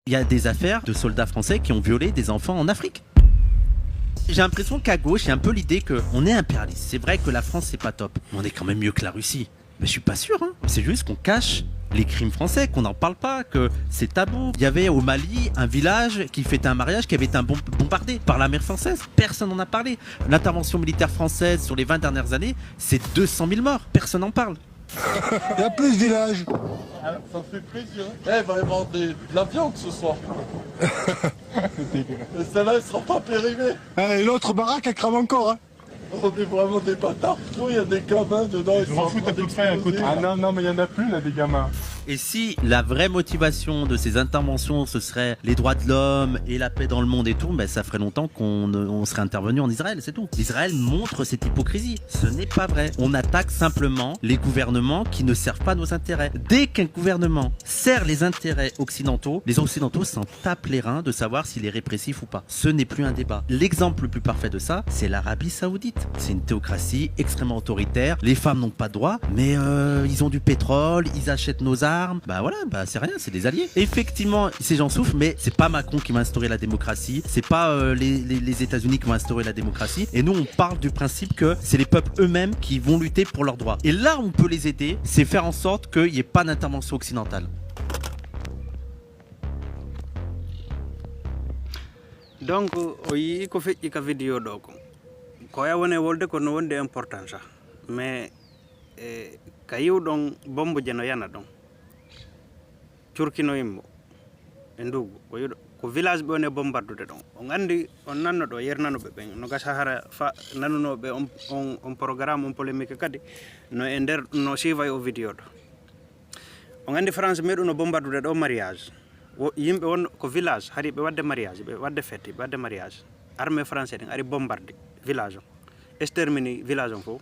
Il y a des affaires de soldats français qui ont violé des enfants en Afrique. J'ai l'impression qu'à gauche, il y a un peu l'idée qu'on est impérialiste. C'est vrai que la France, c'est pas top. Mais on est quand même mieux que la Russie. Mais je suis pas sûr, hein. C'est juste qu'on cache les crimes français, qu'on n'en parle pas, que c'est tabou. Il y avait au Mali un village qui fêtait un mariage qui avait été bombardé par l'armée française. Personne n'en a parlé. L'intervention militaire française sur les 20 dernières années, c'est 200 000 morts. Personne n'en parle. Il y a plus de villages. Ah, ça fait plaisir. Eh, il va y avoir de la viande ce soir. Et celle-là, elle sera pas périmée. Et l'autre baraque, elle crame encore. Hein. On est vraiment des bâtards. Il y a des gamins dedans. Je m'en fous à peu près à côté. Ah non, mais il y en a plus là, des gamins. Et si la vraie motivation de ces interventions, ce serait les droits de l'homme et la paix dans le monde et tout, ben ça ferait longtemps qu'on serait intervenu en Israël, c'est tout. Israël montre cette hypocrisie. Ce n'est pas vrai. On attaque simplement les gouvernements qui ne servent pas nos intérêts. Dès qu'un gouvernement sert les intérêts occidentaux, les occidentaux s'en tapent les reins de savoir s'il est répressif ou pas. Ce n'est plus un débat. L'exemple le plus parfait de ça, c'est l'Arabie Saoudite. C'est une théocratie extrêmement autoritaire. Les femmes n'ont pas de droit, mais ils ont du pétrole, ils achètent nos armes. Bah voilà, bah c'est rien, c'est des alliés. Effectivement, ces gens souffrent, mais c'est pas Macron qui va instaurer la démocratie, c'est pas les États-Unis qui vont instaurer la démocratie. Et nous, on parle du principe que c'est les peuples eux-mêmes qui vont lutter pour leurs droits. Et là, on peut les aider, c'est faire en sorte qu'il n'y ait pas d'intervention occidentale. Donc, il faut faire une vidéo. Quand il y a une volde, qu'on a une importance. Mais, quand il y a une bombe, il y a une Turkino immo endugo ko village be one bombardude don on andi on nanno do yernano be ben no gasahara fa nanuno be on programme on polémique kadi no e der no siva o video do on andi France medo no bombardude do mariage wo yimbe won ko village hari be wadde mariage be wadde fête be wadde mariage armée française den ari bombarde village exterminer village on fo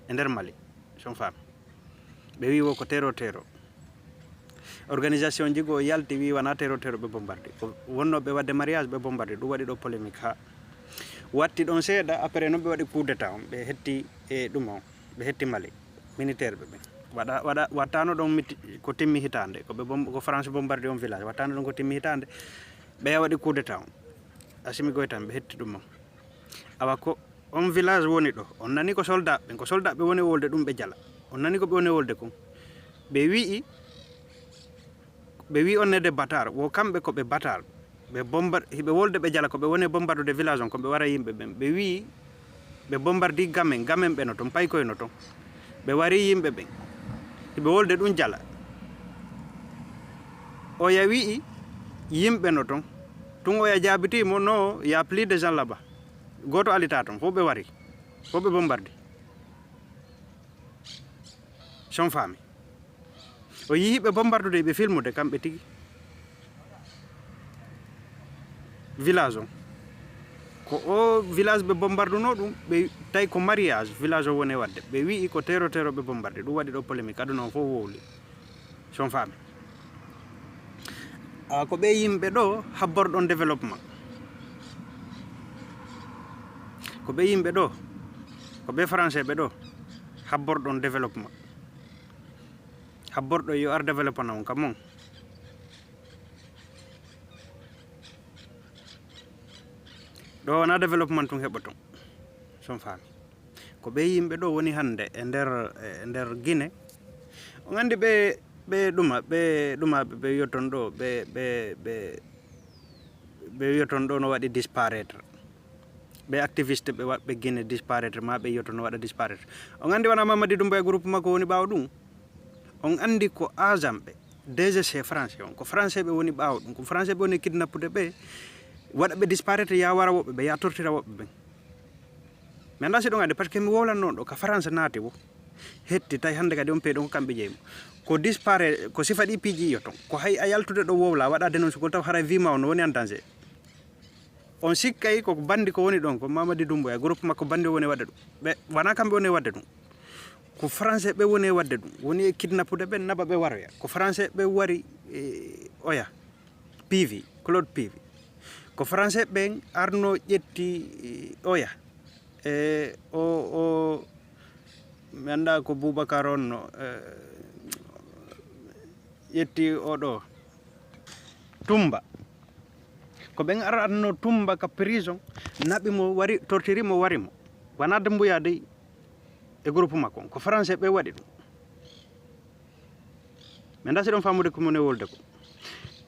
e der Mali son femme be wi wo ko tero organisation jigo yalti wi wana tero be bombardé wonno be wadde mariage be bombardé du wadi do polémique ha watti don seeda après no be wadi coup d'état be hetti e dum on be hetti Mali militaire be wada watano don ko timmi hitande ko be ko France bombardé on village watano don ko timmi hitande be wadi coup d'état asimi goytam be hetti dum on awa ko on village woni do on nani ko soldat be woni wolde dum be jala on nani ko be woni wolde ko be wi on de batar wo kambe ko be batar be bombar hibe wolde be jala ko be woni bombardu de village on ko be wara yimbe ben be wi be bombardi gamen be no ton pay koy no ton be wari yimbe ben hibe wolde dun jala o ya wi yimbe no ton tungo ya jabiti mo no ya plus de gens là-bas goto alita ton fo be wari fo be bombardi son famille o yi be bombardude be filmude kambe tigi village on ko o village be bombarduno dum be tay ko mariage village o woni wadde be wi ko tero be bombarde du wadi do polémique aduna fo wowli son femme ko be yimbe do habbordon développement ko be yimbe do ko be français be do habbordon développement habbordo yo ar développement on kamon do na développement tun heboton son fami ko be yimbe do woni hande e der Guinée on andi be duma be yoton do be yoton do no wadi disparaître be activiste be Guinée disparaître ma be yoton no wada disparaître on andi wana Mamadi Doumbouya groupe mako woni baw dum on andi ko agent DGC français on ko français be woni baaw dum ko français be woni kidnappude be wada be disparaître ya wara wobbe be ya tortira wobbe be mais ndasi do ngade parce que mi wowlan non do ka France naati wo hetti tay hande kadi on pe don kambe jeymo ko disparaître ko sifadi piji yoton ko hay ayaltude do wowla wada denonce ko taw hara vima on woni en danger on sikkay ko bandi ko woni don ko Mamadi Doumbouya groupe makko bandi woni wadde dum be wana kambe woni wadde dum ko français be woni wadde dum woni kidnappude be naba be waroya ko français be wari oya PV Claude PV ko français be arno jetti oya o menda ko Boubacar on jetti o do tumba ko ɓen aratno tumba ka prison naɓi mo wari tortiri mo wari mo wona Doumbouya dey e groupe makko ko français ɓe waɗi ɗum mi anda si ɗon famude ko mone wolde ko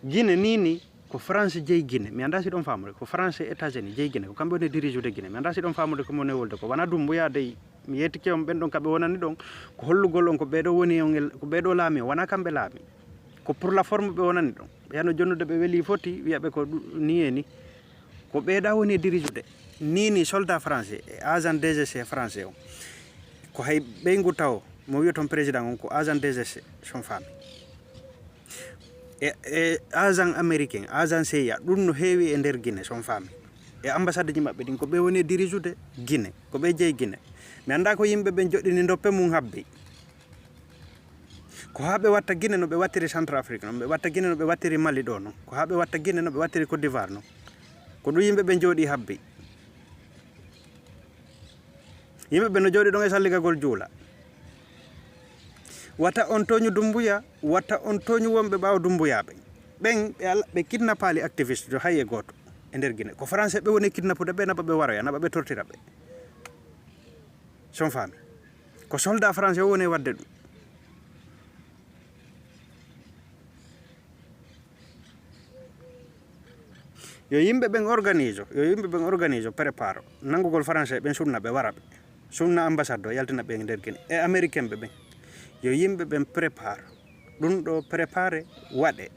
Guinée nini ko France jeyi Guinée mi anda si ɗon famude ko français États-Unis jeyi Guinée ko kamɓe woni dirige ude Guinée mi anda si ɗon famude ko mone wolde ko wona Doumbouya dey mi yettike on ɓen ɗon kamɓe wonani ɗon ko hollugol on ko ɓeɗo woni on ko ɓeɗo laami o wona kamɓe laami ko pour la forme ɓe wonani ɗon ɓe yano jonnude ɓe weeli foti wiyaɓe ko ni e ni ko ɓeeɗa woni dirige ude nini soldat français e agent DGC français o ko hay ɓeygu taw mo wiya toon président on ko agent DGC son faami e agent américain agent CIA ɗum no heewi e nder Guinée son faami e ambassade ji maɓɓe ɗin ko ɓe woni dirige ude Guinée ko ɓe jeeyi Guinée mi anda ko yimɓe ɓe joɗɗini doppe mum habbi ko ha ɓe watta Guinée no ɓe wattiri Centrafrique noon ɓe watta Guinée no ɓe wattiri Mali ɗo noon ko ha ɓe watta Guinée no ɓe wattiri Côte d'Ivoire noon ko ɗum yimɓe ɓe jooɗi habbi yimɓe ɓe no jooɗi ɗon e salligagol juula watta on toñu Doumbouya watta on toñu wonɓe ɓaawa Doumbouyaɓe ɓen ɓe kidnappali activiste jo hay e gooto e nder Guinée ko français ɓe woni kidnappude ɓe naɓa ɓe waroya naɓa ɓe tortira ɓe son faami ko soldat français o woni wadde ɗum yo yimɓe ɓen organise prépare nangugol français ɓen sunna ɓe wara ɓe sunna ambassade o yaltina ɓe nder Guinée e américain ɓe ɓen yo yimɓe ɓen prépare ɗum ɗo préparé waɗe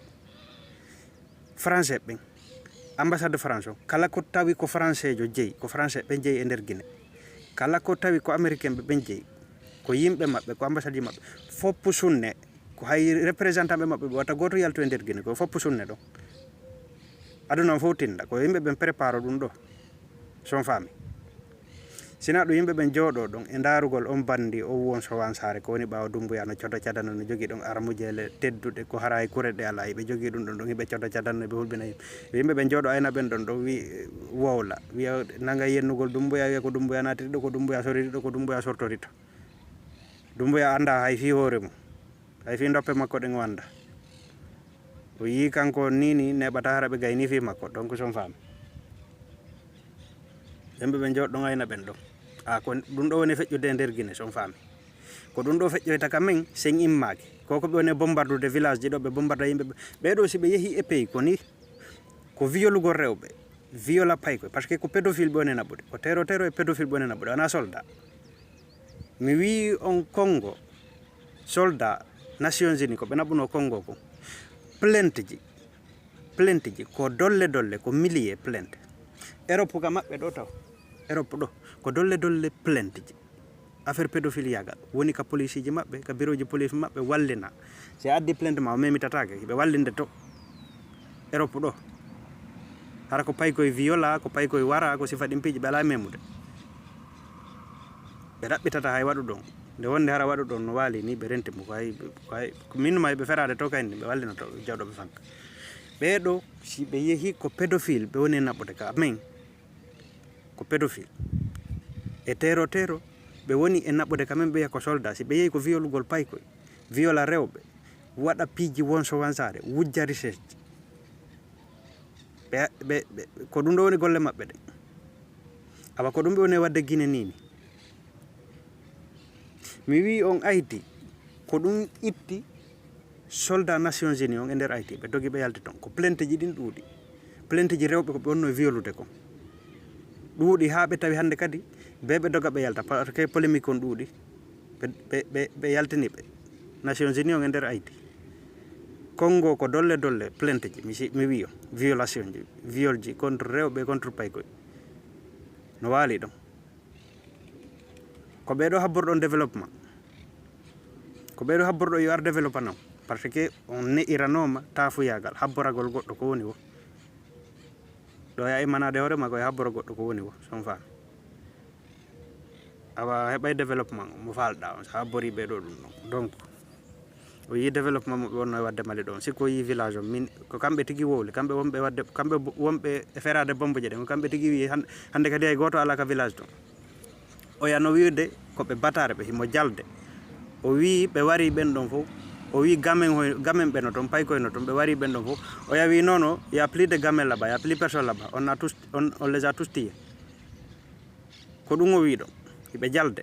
français ɓen ambassade France o kala ko tawi ko français jo jeeyi ko français ɓe jeeyi e nder Guinée kala ko tawi ko américain ɓe ɓen jeeyi ko yimɓe maɓɓe ko ambassade ji maɓɓe foppu sunne ko hay représentant ɓe maɓɓe ɓe watta goto yaltu e nder Guinée ko foppu sunne ɗo aduna fof tinda ko yimɓe ɓen prépare ɗum ɗo son faami sina ɗum yimɓe ɓen jooɗo ɗon e darugol on bandi o won sowan sare ko woni ɓaawa Doumbouya no codo cadano no jogui ɗon armujele tedduɗe ko hara e kureɗe ala ɓe jogui ɗum ɗon hiɓe codo cadano ɓe hulɓina yimɓe ɓen jooɗo ayna ɓen ɗon ɗo wi wowla wiya naga yennugol Doumbouya wiya ko Doumbouya natiri ɗo ko Doumbouya soriri ɗo ko Doumbouya sortorito Doumbouya anda hay fi hoore mum hay fi doppe makko ɗen wanda o yi kanko nini neɓata hara ɓe gayni fi makko donc son faami yimɓe ɓen jooɗo ɗon ayna ɓen ɗon ko ɗum ɗo woni feƴƴude e nder Guinée son faami ko ɗum ɗo feƴƴoyta ka men sen immaki koko ɓe woni bombardude village ji ɗo ɓe bombarda yimɓe ɓeɗo si ɓe yeehi e pays ko ni ko violugol rewɓe viola paykoy par ce que ko pédophile ɓe woni naɓude ko tero e pédophile ɓe woni naɓude wona soldat mi wi on Congo soldat Nations Unies ko ɓe naɓuno Congo ko plainte ji ko dolle ko millier plainte Europe ka maɓɓe ɗo taw Europe ɗo ko dolle plainte ji affaire pédophilie yagal woni ka police ji maɓɓe ka bureau ji police maɓɓe wallina si addi plainte ma o memitatake ɓe wallinde to Europe ɗo hara ko pay koye viola ko pay koye wara ko sifa ɗin piiji ɓe ala memude ɓe ɗaɓɓitata hay waɗu ɗon nde wonde hara waɗu ɗon no waali ni ɓe rentimo ko hay minnuma ɓe ferade to kayni ɓe wallina to jawɗoɓe fanka ɓeɗo si ɓe yeehi ko pédophile ɓe woni naɓude ka men ko pédophile e tero ɓe woni e naɓude kamen ɓe yiya ko soldat si ɓe yeehi ko violugol paykoy viola rewɓe waɗa piiji won so wansare wujja recherche ɓe ko ɗum ɗo woni golle maɓɓe ɗe awa ko ɗum ɓe woni wadde Guinée nini mi wi on Haïti ko ɗum itti soldat Nations Unies on e nder Haïti ɓe dogi ɓe yalti toon ko plainte ji ɗin ɗuuɗi plainte ji rewɓe ko ɓe wonno violude kon ɗuuɗi ha ɓe tawi hande kadi ɓe doga ɓe yalta par ce que polémique on ɗuuɗi ɓe yaltini ɓe Nations Unies on e nder Haïti Congo ko dolle plainte ji mi wi o violation ji viol ji contre rewɓe contre paykoy no waali ɗon ko ɓeɗo habborɗon développement ko ɓeɗo habborɗo yo ar développement non par ce que on ne'iranoma tafuyagal habboragol goɗɗo ko woni wo ɗo ya immanade hoorema koye habboro goɗɗo ko woni wo son faami awa heɓay développement mo falɗa on so habbori ɓeɗo ɗum ɗon donc o yi développement mo ɓe wonno e wadde Mali ɗon sikko o yi village o min ko kamɓe tigui wowli kamɓe wonɓe e ferade bombe je ɗen ko kamɓe tigui wi hande kadi hay goto ala ka village ton o yano wiide koɓe batare ɓe himo jalde o wi ɓe wari ɓen ɗon fof o wi gamen ɓe no toon paykoye no toon ɓe wari ɓen ɗon fof o yawi non il y a plus de gamen là-bas il y a plus personne là-bas on les a tous tués ko ɗum o wi ɗo hiɓe jalde